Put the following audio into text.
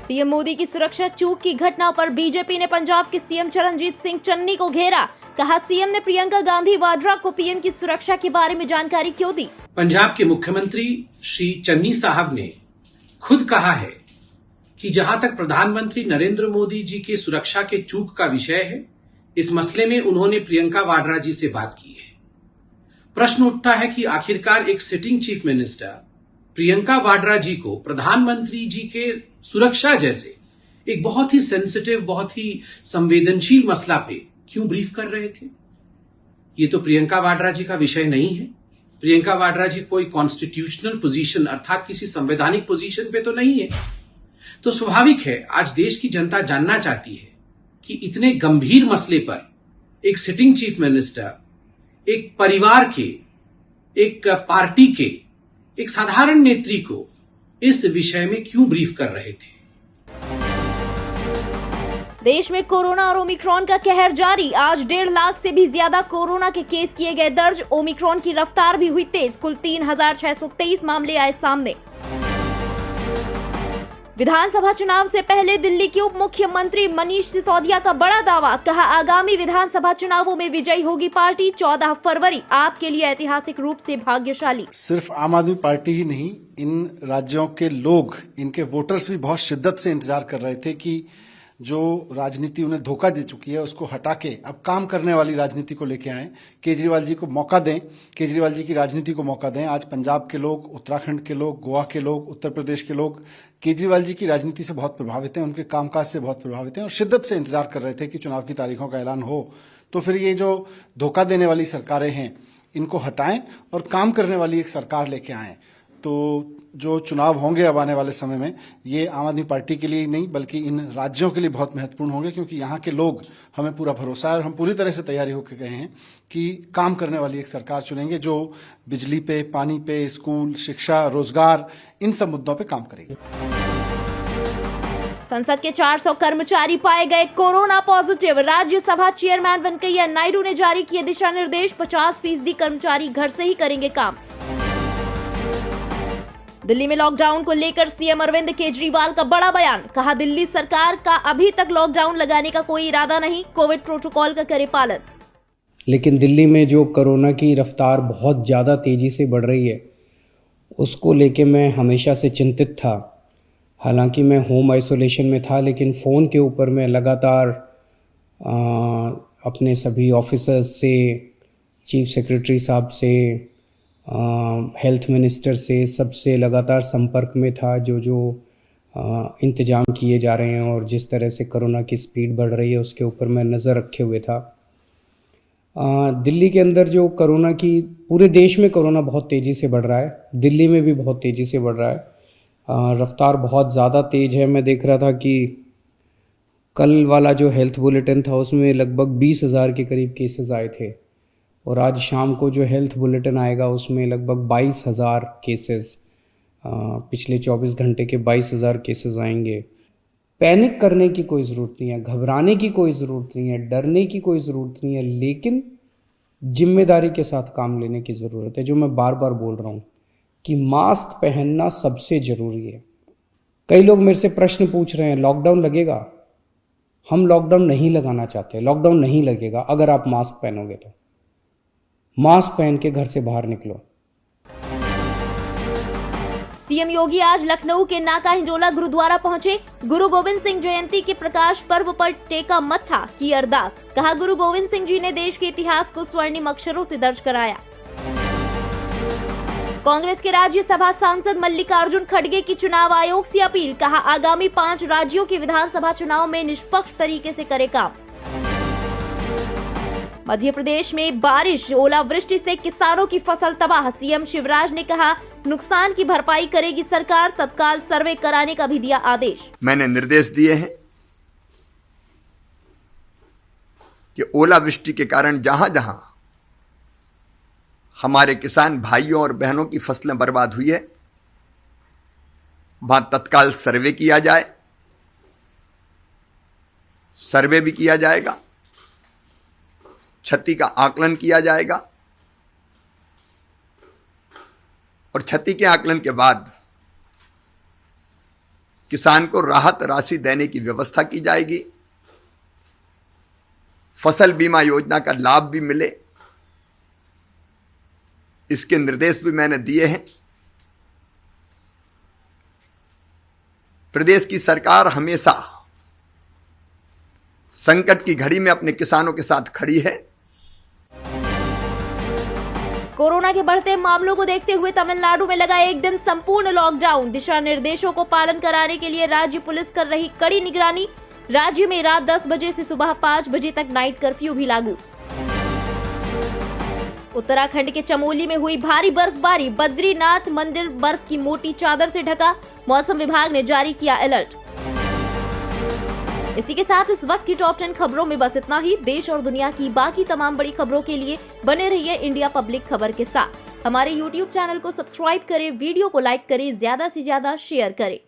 PM Modi की सुरक्षा चूक की घटना पर बीजेपी ने पंजाब के सीएम चरणजीत सिंह चन्नी को घेरा। कहा, सीएम ने प्रियंका गांधी वाड्रा को पीएम की सुरक्षा के बारे में जानकारी क्यों दी। पंजाब के मुख्यमंत्री श्री चन्नी साहब ने खुद कहा है कि जहां तक प्रधानमंत्री नरेंद्र मोदी जी की सुरक्षा के चूक का विषय है, इस मसले में उन्होंने प्रियंका वाड्रा जी से बात की है। प्रश्न उठता है कि आखिरकार एक sitting chief minister Priyanka Vadra ji को प्रधानमंत्री जी के सुरक्षा जैसे एक बहुत ही सेंसिटिव, बहुत ही संवेदनशील मसला पे क्यों ब्रीफ कर रहे थे। ये तो प्रियंका वाड्रा जी का विषय नहीं है। प्रियंका वाड्रा जी कोई कॉन्स्टिट्यूशनल पोजीशन अर्थात किसी संवैधानिक पोजीशन पे तो नहीं है। तो स्वाभाविक है आज देश की जनता जानना चाहती है कि इतने गंभीर मसले पर एक सिटिंग चीफ मिनिस्टर, एक परिवार के, एक पार्टी के, एक साधारण नेत्री को इस विषय में क्यों ब्रीफ कर रहे थे। देश में कोरोना और ओमिक्रॉन का कहर जारी। आज 1.5 लाख से भी ज्यादा कोरोना के केस किए गए दर्ज। ओमिक्रॉन की रफ्तार भी हुई तेज। कुल 3623 मामले आए सामने। विधानसभा चुनाव से पहले दिल्ली के उप मुख्यमंत्री मनीष सिसोदिया का बड़ा दावा। कहा, आगामी विधानसभा चुनावों में विजयी होगी पार्टी। 14 फरवरी आपके लिए ऐतिहासिक रूप से भाग्यशाली। सिर्फ आम आदमी पार्टी ही नहीं, इन राज्यों के लोग, इनके वोटर्स भी बहुत शिद्दत से इंतजार कर रहे थे कि जो राजनीति उन्हें धोखा दे चुकी है उसको हटा के अब काम करने वाली राजनीति को लेके आए। केजरीवाल जी को मौका दें, केजरीवाल जी की राजनीति को मौका दें। आज पंजाब के लोग, उत्तराखंड के लोग, गोवा के लोग, उत्तर प्रदेश के लोग केजरीवाल जी की राजनीति से बहुत प्रभावित हैं, उनके कामकाज से बहुत प्रभावित हैं और शिद्दत से इंतजार कर रहे थे कि चुनाव की तारीखों का ऐलान हो तो फिर ये जो धोखा देने वाली सरकारें हैं इनको हटाएं और काम करने वाली एक सरकार लेके आएं। तो जो चुनाव होंगे अब आने वाले समय में, ये आम आदमी पार्टी के लिए ही नहीं बल्कि इन राज्यों के लिए बहुत महत्वपूर्ण होंगे, क्योंकि यहाँ के लोग, हमें पूरा भरोसा है और हम पूरी तरह से तैयारी होकर गए हैं कि काम करने वाली एक सरकार चुनेंगे जो बिजली पे, पानी पे, स्कूल, शिक्षा, रोजगार, इन सब मुद्दों पे काम करेगी। संसद के 400 कर्मचारी पाए गए corona positive. Rajya Sabha chairman Venkaiah Naidu ने जारी किए दिशा निर्देश। 50% कर्मचारी घर से ही करेंगे काम। दिल्ली में लॉकडाउन को लेकर सीएम अरविंद केजरीवाल का बड़ा बयान। कहा, दिल्ली सरकार का अभी तक लॉकडाउन लगाने का कोई इरादा नहीं, कोविड प्रोटोकॉल का करे पालन। लेकिन दिल्ली में जो कोरोना की रफ्तार बहुत ज़्यादा तेज़ी से बढ़ रही है, उसको लेके मैं हमेशा से चिंतित था। हालांकि मैं होम आइसोलेशन में था, लेकिन फ़ोन के ऊपर मैं लगातार अपने सभी ऑफिसर्स से, चीफ सेक्रेटरी साहब से, हेल्थ मिनिस्टर से, सबसे लगातार संपर्क में था। जो इंतजाम किए जा रहे हैं और जिस तरह से कोरोना की स्पीड बढ़ रही है उसके ऊपर मैं नज़र रखे हुए था। दिल्ली के अंदर जो कोरोना की, पूरे देश में कोरोना बहुत तेज़ी से बढ़ रहा है, दिल्ली में भी बहुत तेज़ी से बढ़ रहा है। रफ्तार बहुत ज़्यादा तेज़ है। मैं देख रहा था कि कल वाला जो हेल्थ बुलेटिन था उसमें लगभग 20,000 के करीब केसेस आए थे और आज शाम को जो हेल्थ बुलेटिन आएगा उसमें लगभग 22,000 केसेस, पिछले 24 घंटे के 22,000 केसेस आएंगे। पैनिक करने की कोई ज़रूरत नहीं है, घबराने की कोई ज़रूरत नहीं है, डरने की कोई ज़रूरत नहीं है, लेकिन जिम्मेदारी के साथ काम लेने की ज़रूरत है। जो मैं बार बार बोल रहा हूँ कि मास्क पहनना सबसे ज़रूरी है। कई लोग मेरे से प्रश्न पूछ रहे हैं, लॉकडाउन लगेगा? हम लॉकडाउन नहीं लगाना चाहते। लॉकडाउन नहीं लगेगा अगर आप मास्क पहनोगे तो। मास्क पहन के घर से बाहर निकलो। सीएम योगी आज लखनऊ के नाका हिंडोला गुरुद्वारा पहुंचे। गुरु गोविंद सिंह जयंती के प्रकाश पर्व पर टेका मत्था, की अरदास। कहा, गुरु गोविंद सिंह जी ने देश के इतिहास को स्वर्णिम अक्षरों से दर्ज कराया। कांग्रेस के राज्यसभा सांसद मल्लिकार्जुन खड़गे की चुनाव आयोग से अपील। कहा, आगामी 5 राज्यों के विधानसभा चुनाव में निष्पक्ष तरीके से करे काम। मध्य प्रदेश में बारिश, ओलावृष्टि से किसानों की फसल तबाह। सीएम शिवराज ने कहा, नुकसान की भरपाई करेगी सरकार। तत्काल सर्वे कराने का भी दिया आदेश। मैंने निर्देश दिए हैं कि ओलावृष्टि के कारण जहां जहां हमारे किसान भाइयों और बहनों की फसलें बर्बाद हुई है, वहां तत्काल सर्वे किया जाए। सर्वे भी किया जाएगा, क्षति का आकलन किया जाएगा और क्षति के आकलन के बाद किसान को राहत राशि देने की व्यवस्था की जाएगी, फसल बीमा योजना का लाभ भी मिले, इसके निर्देश भी मैंने दिए हैं। प्रदेश की सरकार हमेशा संकट की घड़ी में अपने किसानों के साथ खड़ी है। कोरोना के बढ़ते मामलों को देखते हुए तमिलनाडु में लगा एक दिन संपूर्ण लॉकडाउन। दिशा निर्देशों को पालन कराने के लिए राज्य पुलिस कर रही कड़ी निगरानी। राज्य में रात 10 बजे से सुबह 5 बजे तक नाइट कर्फ्यू भी लागू। उत्तराखंड के चमोली में हुई भारी बर्फबारी। बद्रीनाथ मंदिर बर्फ की मोटी चादर से ढका। मौसम विभाग ने जारी किया अलर्ट। इसी के साथ इस वक्त की टॉप 10 खबरों में बस इतना ही। देश और दुनिया की बाकी तमाम बड़ी खबरों के लिए बने रहिए इंडिया पब्लिक खबर के साथ। हमारे YouTube चैनल को सब्सक्राइब करें, वीडियो को लाइक करें, ज्यादा से ज्यादा शेयर करें।